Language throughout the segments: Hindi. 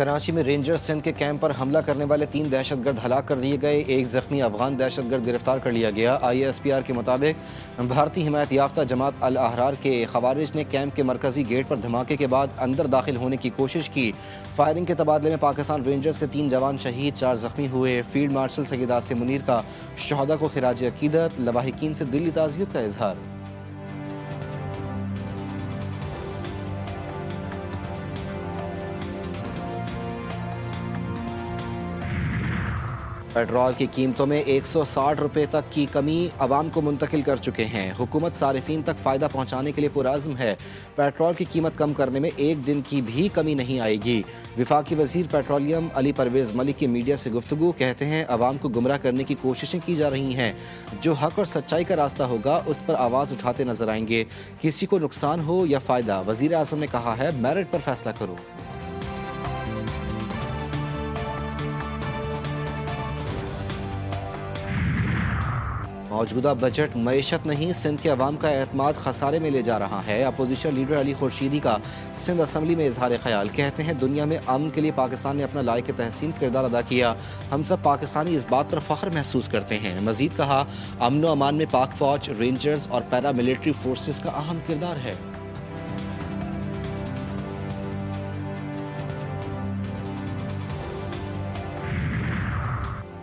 कराची में रेंजर्स सिंध के कैंप पर हमला करने वाले 3 दहशतगर्द हलाक कर दिए गए। एक जख्मी अफगान दहशतगर्द गिरफ्तार कर लिया गया। ISPR के मुताबिक भारतीय हिमायत याफ्ता जमात अल अहरार के खवारिज ने कैंप के मरकजी गेट पर धमाके के बाद अंदर दाखिल होने की कोशिश की। फायरिंग के तबादले में पाकिस्तान रेंजर्स के 3 जवान शहीद, 4 जख्मी हुए। फील्ड मार्शल सैयद आसिम मुनीर का शहदा को खिराज अकीदत, लवाहिकीन से दिली ताज़ियत का इजहार। पेट्रोल की कीमतों में 160 रुपये तक की कमी आवाम को मुंतकिल कर चुके हैं। हुकूमत सारिफीन तक फ़ायदा पहुँचाने के लिए पुरज़्म है। पेट्रोल की कीमत कम करने में एक दिन की भी कमी नहीं आएगी। वफाकी वज़ीर पेट्रोलियम अली परवेज़ मलिक की मीडिया से गुफ्तगू, कहते हैं आवाम को गुमराह करने की कोशिशें की जा रही हैं। जो हक और सच्चाई का रास्ता होगा उस पर आवाज़ उठाते नजर आएंगे। किसी को नुकसान हो या फ़ायदा, वज़ीर आज़म ने कहा है मेरिट पर फैसला करो। मौजूदा बजट मईशत नहीं, सिंध के अवाम का एतमाद खसारे में ले जा रहा है। अपोजिशन लीडर अली खुर्शीदी का सिंध असम्बली में इजहार ख्याल, कहते हैं दुनिया में अमन के लिए पाकिस्तान ने अपना लायक तहसीन किरदार अदा किया। हम सब पाकिस्तानी इस बात पर फ़ख्र महसूस करते हैं। मजीद कहा अमन व अमान में पाक फौज, रेंजर्स और पैरा मिलिट्री फोर्सेस का अहम किरदार है।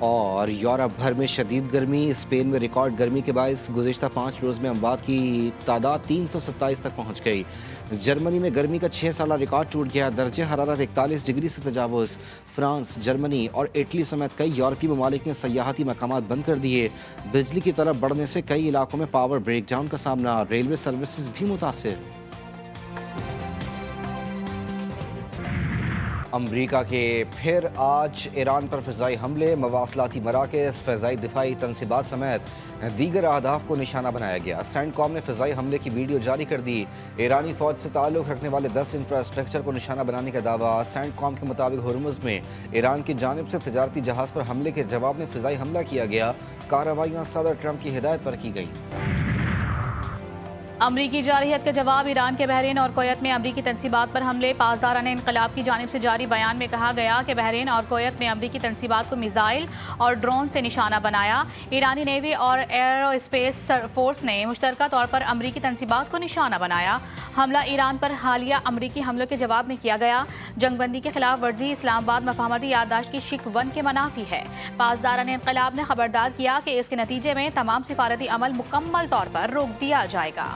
और यूरोप भर में शदीद गर्मी, स्पेन में रिकॉर्ड गर्मी के बायस गुज़िश्ता 5 रोज़ में अमवात की तादाद 327 तक पहुँच गई। जर्मनी में गर्मी का 6 साला रिकॉर्ड टूट गया। दर्जे हरारत 41 डिग्री से तजावुज़। फ्रांस, जर्मनी और इटली समेत कई यूरोपीय ममालिक ने सयाहती मकामात बंद कर दिए। बिजली की तरफ बढ़ने से कई इलाकों में पावर ब्रेकडाउन का सामना। रेलवे सर्विसेज भी मुतासिर। अमरीका के फिर आज ईरान पर फ़िज़ाई हमले, मवासलाती मराकज़, फ़िज़ाई दिफाई तनसीबात समेत दीगर अहदाफ को निशाना बनाया गया। सेंटकॉम ने फ़िज़ाई हमले की वीडियो जारी कर दी। ईरानी फ़ौज से ताल्लुक़ रखने वाले 10 इंफ्रास्ट्रक्चर को निशाना बनाने का दावा। सेंटकॉम के मुताबिक हुर्मुज़ में ईरान की जानिब से तजारती जहाज़ पर हमले के जवाब में फ़िज़ाई हमला किया गया। कार्रवाइयाँ सदर ट्रंप की हिदायत पर की गई। अमरीकी जारहियत का जवाब, ईरान के बहरीन और कुवैत में अमरीकी तनसीबात पर हमले। पासदारान इंक़लाब की जानिब से जारी बयान में कहा गया कि बहरीन और कुवैत में अमरीकी तनसीबात को मिसाइल और ड्रोन से निशाना बनाया। ईरानी नेवी और एयरोस्पेस फोर्स ने मुश्तरका तौर पर अमरीकी तनसीबात को निशाना बनाया। हमला ईरान पर हालिया अमरीकी हमलों के जवाब में किया गया। जंगबंदी के खिलाफ वर्जी इस्लामाबाद मफाहमती याददाश्त की शिक 1 के मनाफी है। पासदारान इंक़लाब ने खबरदार किया कि इसके नतीजे में तमाम सिफारती अमल मुकम्मल तौर पर रोक दिया जाएगा।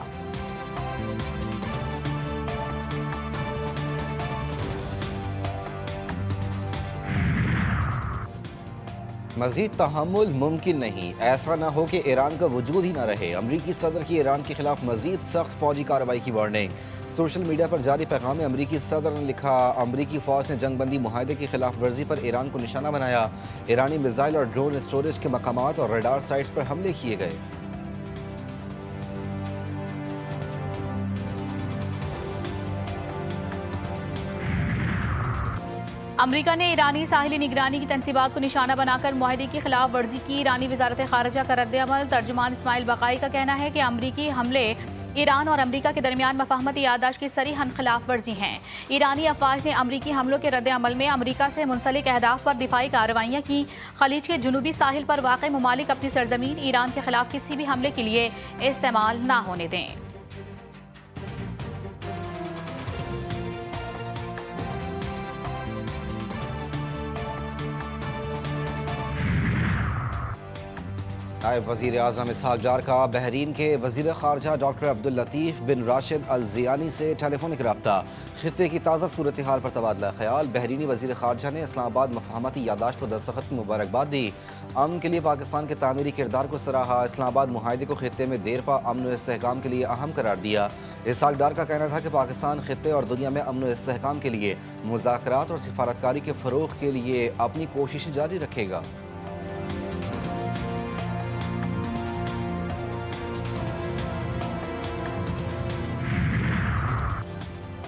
मज़ीद तहम्मुल मुमकिन नहीं, ऐसा ना हो कि ईरान का वजूद ही ना रहे। अमरीकी सदर की ईरान के खिलाफ मज़ीद सख्त फौजी कार्रवाई की वार्निंग। सोशल मीडिया पर जारी पैगाम में अमरीकी सदर ने लिखा, अमरीकी फ़ौज ने जंगबंदी मुआहदे की खिलाफ वर्जी पर ईरान को निशाना बनाया। ईरानी मिसाइल और ड्रोन स्टोरेज के मकामात और रडार साइट्स पर हमले किए गए। अमरीका ने ईरानी साहिली निगरानी की तनसीबात को निशाना बनाकर मुआहदे की खिलाफ वर्जी की। ईरानी वजारत खारजा का रद्द-ए-अमल। तर्जुमान इस्माइल बकाई का कहना है कि अमरीकी हमले ईरान और अमरीका के दरमियान मफाहमती याददाश्त की सरीहन खिलाफ वर्जी हैं। ईरानी अफवाज ने अमरीकी हमलों के रद्द-ए-अमल में अमरीका से मुंसलिक अहदाफ पर दिफाई कार्रवाइयाँ की। खलीज के जुनूबी साहिल पर वाक़ ममालिक अपनी सरजमीन ईरान के खिलाफ किसी भी हमले के लिए इस्तेमाल ना होने दें। नायब वज़ीर आज़म इसहाक डार का बहरीन के वज़ीर ख़ारजा डॉक्टर अब्दुल लतीफ़ बिन राशिद अल ज़ियानी से टेलीफोनिक रब्ता। ख़ित्ते की ताज़ा सूरत हाल पर तबादला ख्याल। बहरीनी वज़ीर ख़ारजा ने इस्लामाबाद मफाहमती याददाश्त पर दस्तखत की मुबारकबाद दी। अमन के लिए पाकिस्तान के तामीरी किरदार को सराहा। इस्लामाबाद मुआहदे को ख़ित्ते में देर पा अमन व इस्तेहकाम के लिए अहम करार दिया। इसहाक डार का कहना था कि पाकिस्तान ख़ित्ते और दुनिया में अमन व इस्तेहकाम के लिए मुज़ाकरात और सिफारतकारी के फ़रोग़ के लिए अपनी कोशिशें जारी रखेगा।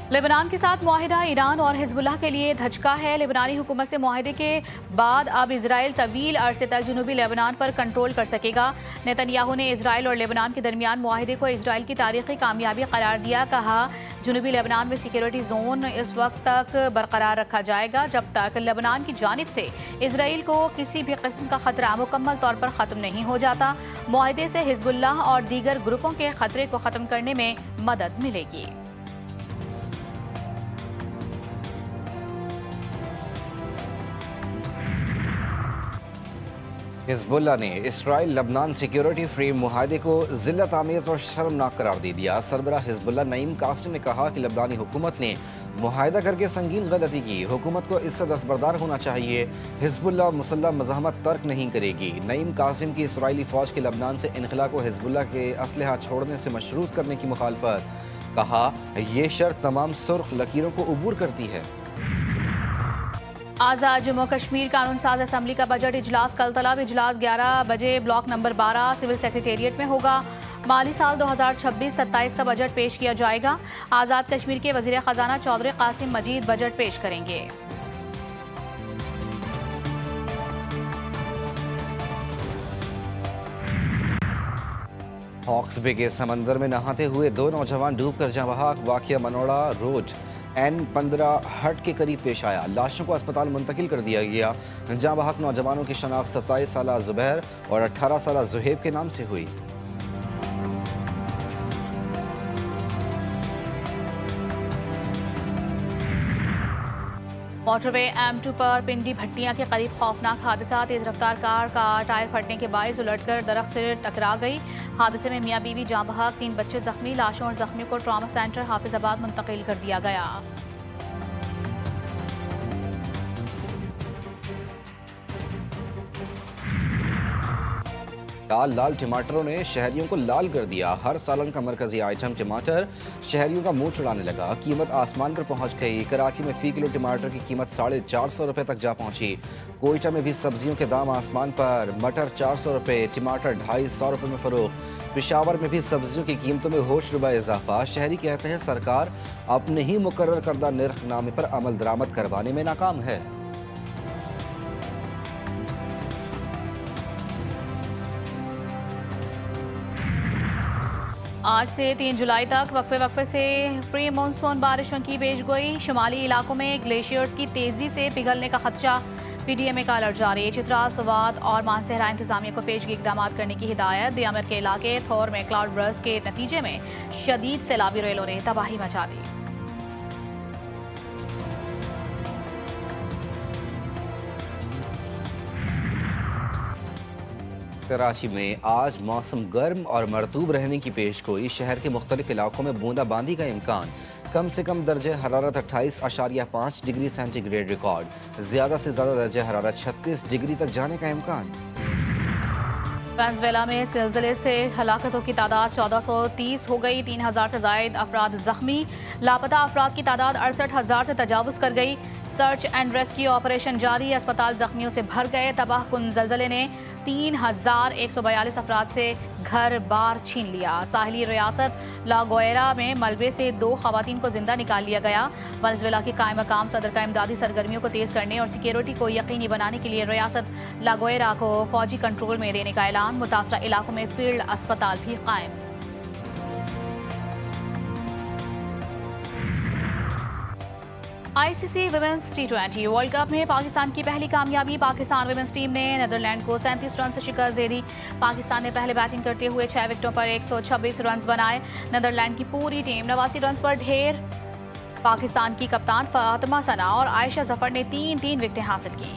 लेबनान के साथ मुआहिदा ईरान और हिजबुल्लाह के लिए धचका है। लेबनानी हुकूमत से मुआहिदे के बाद अब इजराइल तवील अरसे तक जनूबी लेबनान पर कंट्रोल कर सकेगा। नेतन्याहू ने इजराइल और लेबनान के दरमियान मुआहिदे को इजराइल की तारीखी कामयाबी करार दिया। कहा, जनूबी लेबनान में सिक्योरिटी जोन इस वक्त तक बरकरार रखा जाएगा जब तक लेबनान की जानिब से इजराइल को किसी भी किस्म का खतरा मुकम्मल तौर पर ख़त्म नहीं हो जाता। मुआहिदे से हिजबुल्लाह और दीगर ग्रुपों के खतरे को ख़त्म करने में मदद मिलेगी। हिजबुल्लाह ने इसराइल लबनान सिक्योरिटी फ्रेम मुआहदे को जिल्लत आमेज और शर्मनाक करार दे दिया। सरबराह हिजबुल्लाह नईम कासिम ने कहा कि लबनानी हुकूमत ने मुआहदा करके संगीन गलती की, हुकूमत को इससे दस्तबरदार होना चाहिए। हिजबुल्लाह मुसल्लह मज़ाहमत तर्क नहीं करेगी। नईम कासिम की इसराइली फ़ौज के लबनान से इनखला को हिजबुल्लाह के असलहा छोड़ने से मशरूत करने की मुखालफत। कहा, ये शर्त तमाम सुर्ख लकीरों को अबूर करती है। आज़ाद जम्मू कश्मीर कानून साज असम्बली का बजट इजलास कल तलब। इजलास 11 बजे ब्लॉक नंबर 12 सिविल सेक्रेटेरिएट में होगा। माली साल 2026-27 का बजट पेश किया जाएगा। आज़ाद कश्मीर के वज़ीर ख़जाना चौधरी कासिम मजीद बजट पेश करेंगे। हॉक्स बे के समंदर में नहाते हुए 2 नौजवान डूबकर जाँ बहक। वाक़या मनोड़ा रोड N15 हट के करीब पेश आया। लाशों को अस्पताल मुंतकिल कर दिया गया। जाँ बहक नौजवानों की शनाख्त 27 साला जुबैर और 18 साला जुहेब के नाम से हुई। मोटरवे M2 पर पिंडी भट्टियां के करीब खौफनाक हादसा। तेज रफ्तार कार का टायर फटने के बायस उलटकर दरख्त से टकरा गई। हादसे में मियां बीवी जाँ बहक, 3 बच्चे जख्मी। लाशों और जख्मियों को ट्रॉमा सेंटर हाफिजाबाद मुंतकिल कर दिया गया। लाल लाल टमाटरों ने शहरियों को लाल कर दिया। हर सालन का मरकजी आइटम टमाटर शहरियों का मुंह चुराने लगा। कीमत आसमान पर पहुंच गई। कराची में फी किलो टमाटर की कीमत 450 रुपये तक जा पहुंची। कोयटा में भी सब्जियों के दाम आसमान पर। मटर 400 रुपये, टमाटर 250 रुपये में फरोख्त। पेशावर में भी सब्जियों की कीमतों में होश रुबा इजाफा। शहरी कहते हैं सरकार अपने ही मुकर्रर करदा निर्खनामे पर अमल दरामद करवाने में नाकाम है। आज से 3 जुलाई तक वक्फे से प्री मानसून बारिशों की पेशगोई। शुमाली इलाकों में ग्लेशियर्स की तेजी से पिघलने का खदशा। PDMA का अलर्ट जारी। चित्रा, सवात और मानसहरा इंतजामिया को पेशगी इकदाम करने की हिदायत। दियामर के इलाके थोर में क्लाउड बर्स्ट के नतीजे में शदीद सैलाबी रेलों ने तबाही मचा दी। कराची में आज मौसम गर्म और मरतूब रहने की पेशगोई। शहर के मुख्तलिफ इलाकों में बूंदाबांदी का इम्कान। कम से कम दर्जे हरारत 28.5 डिग्री सेंटीग्रेड रिकॉर्ड। ज़्यादा से ज़्यादा दर्जे हरारत 36 डिग्री तक जाने का इम्कान। वेनेजुएला में ज़िलज़ले से हलाकतों की तादाद 1430 हो गई। 3000 से ज़ायद अफराद जख्मी। लापता अफराद की तादाद 68,000 से तजावुज़ कर गई। सर्च एंड रेस्क्यू ऑपरेशन जारी। अस्पताल जख्मियों से भर गए। तबाहकुन ज़लज़ले ने 3142 अफराद से घर बार छीन लिया। साहिली रियासत लागोएरा में मलबे से 2 खवातीन को जिंदा निकाल लिया गया। वेनेजुएला की कायम मकाम सदर का इमदादी सरगर्मियों को तेज करने और सिक्योरिटी को यकीनी बनाने के लिए रियासत लागोएरा को फौजी कंट्रोल में देने का ऐलान। मुतासरा इलाकों में फील्ड अस्पताल भी कायम। ICC women's T20 world cup में पाकिस्तान की पहली कामयाबी। पाकिस्तान विमेंस टीम ने नीदरलैंड को 37 रन से शिकस्त दे दी। पाकिस्तान ने पहले बैटिंग करते हुए 6 विकेटों पर 126 रन बनाए। नीदरलैंड की पूरी टीम 89 रन पर ढेर। पाकिस्तान की कप्तान फातिमा सना और आयशा जफर ने 3-3 विकेटें हासिल की।